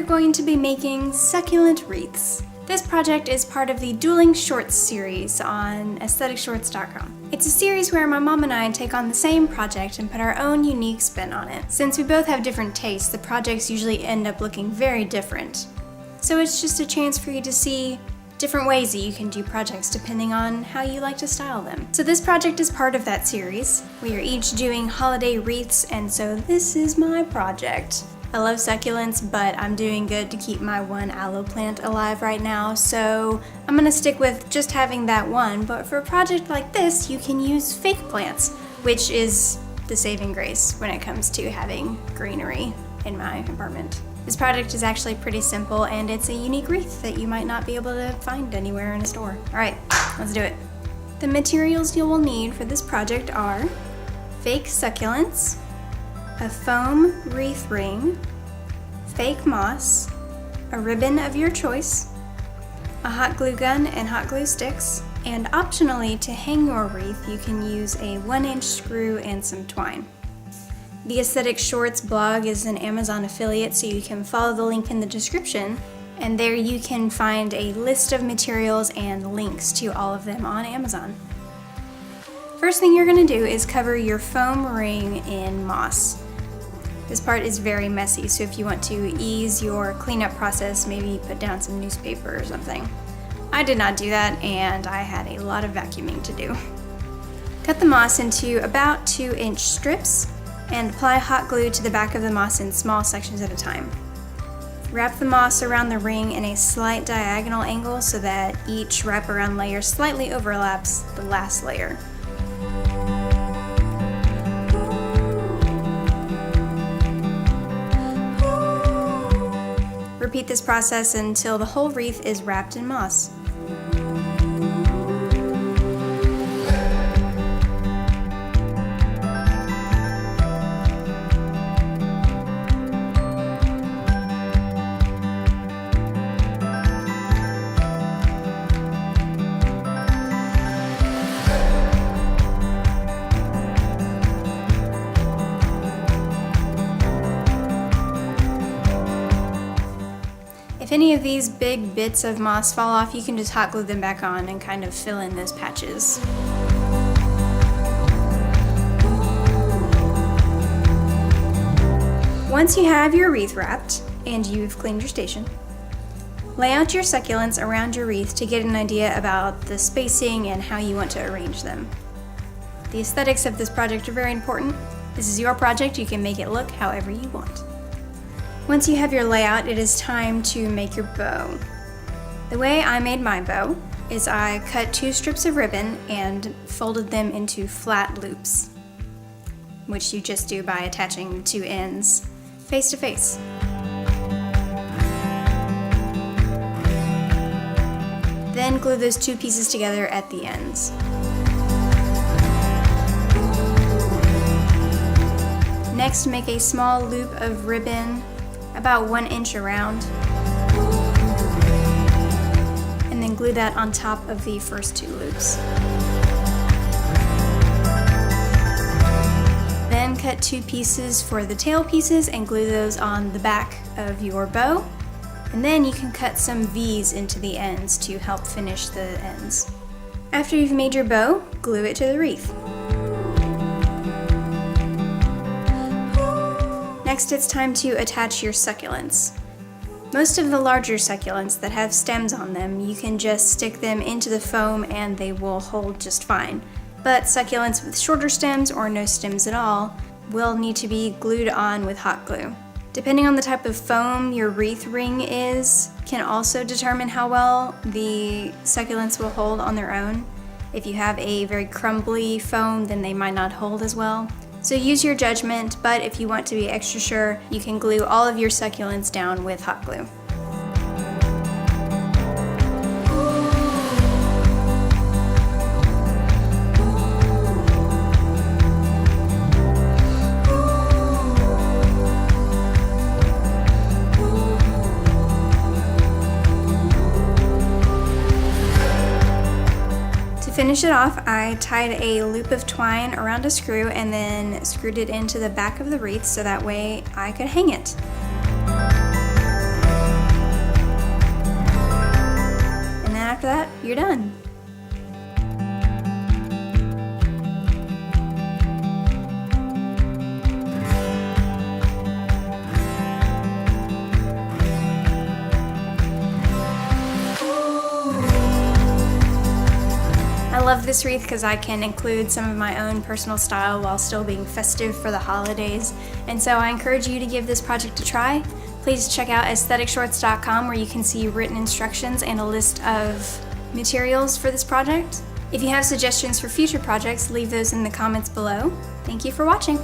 going to be making succulent wreaths. This project is part of the Dueling Shorts series on aestheticshorts.com. It's a series where my mom and I take on the same project and put our own unique spin on it. Since we both have different tastes, the projects usually end up looking very different. So it's just a chance for you to see different ways that you can do projects depending on how you like to style them. So this project is part of that series. We are each doing holiday wreaths, and so this is my project. I love succulents, but I'm doing good to keep my one aloe plant alive right now, so I'm gonna stick with just having that one, but for a project like this, you can use fake plants, which is the saving grace when it comes to having greenery in my apartment. This project is actually pretty simple, and it's a unique wreath that you might not be able to find anywhere in a store. All right, let's do it. The materials you will need for this project are fake succulents, a foam wreath ring, fake moss, a ribbon of your choice, a hot glue gun and hot glue sticks, and optionally to hang your wreath you can use a 1-inch screw and some twine. The Aesthetic Shorts blog is an Amazon affiliate, so you can follow the link in the description, and there you can find a list of materials and links to all of them on Amazon. First thing you're going to do is cover your foam ring in moss. This part is very messy, so if you want to ease your cleanup process, maybe put down some newspaper or something. I did not do that, and I had a lot of vacuuming to do. Cut the moss into about 2-inch strips and apply hot glue to the back of the moss in small sections at a time. Wrap the moss around the ring in a slight diagonal angle so that each wraparound layer slightly overlaps the last layer. Repeat this process until the whole wreath is wrapped in moss. If any of these big bits of moss fall off, you can just hot glue them back on and kind of fill in those patches. Once you have your wreath wrapped and you've cleaned your station, lay out your succulents around your wreath to get an idea about the spacing and how you want to arrange them. The aesthetics of this project are very important. This is your project, you can make it look however you want. Once you have your layout, it is time to make your bow. The way I made my bow is I cut 2 strips of ribbon and folded them into flat loops, which you just do by attaching the 2 ends face to face. Then glue those 2 pieces together at the ends. Next, make a small loop of ribbon about 1 inch around, and then glue that on top of the first 2 loops. Then cut 2 pieces for the tail pieces and glue those on the back of your bow, and then you can cut some V's into the ends to help finish the ends. After you've made your bow, glue it to the wreath. Next, it's time to attach your succulents. Most of the larger succulents that have stems on them, you can just stick them into the foam and they will hold just fine. But succulents with shorter stems or no stems at all will need to be glued on with hot glue. Depending on the type of foam your wreath ring is, can also determine how well the succulents will hold on their own. If you have a very crumbly foam, then they might not hold as well. So use your judgment, but if you want to be extra sure, you can glue all of your succulents down with hot glue. To finish it off, I tied a loop of twine around a screw and then screwed it into the back of the wreath so that way I could hang it. after that, you're done. I love this wreath because I can include some of my own personal style while still being festive for the holidays, and so I encourage you to give this project a try. Please check out aestheticshorts.com where you can see written instructions and a list of materials for this project. If you have suggestions for future projects, leave those in the comments below. Thank you for watching.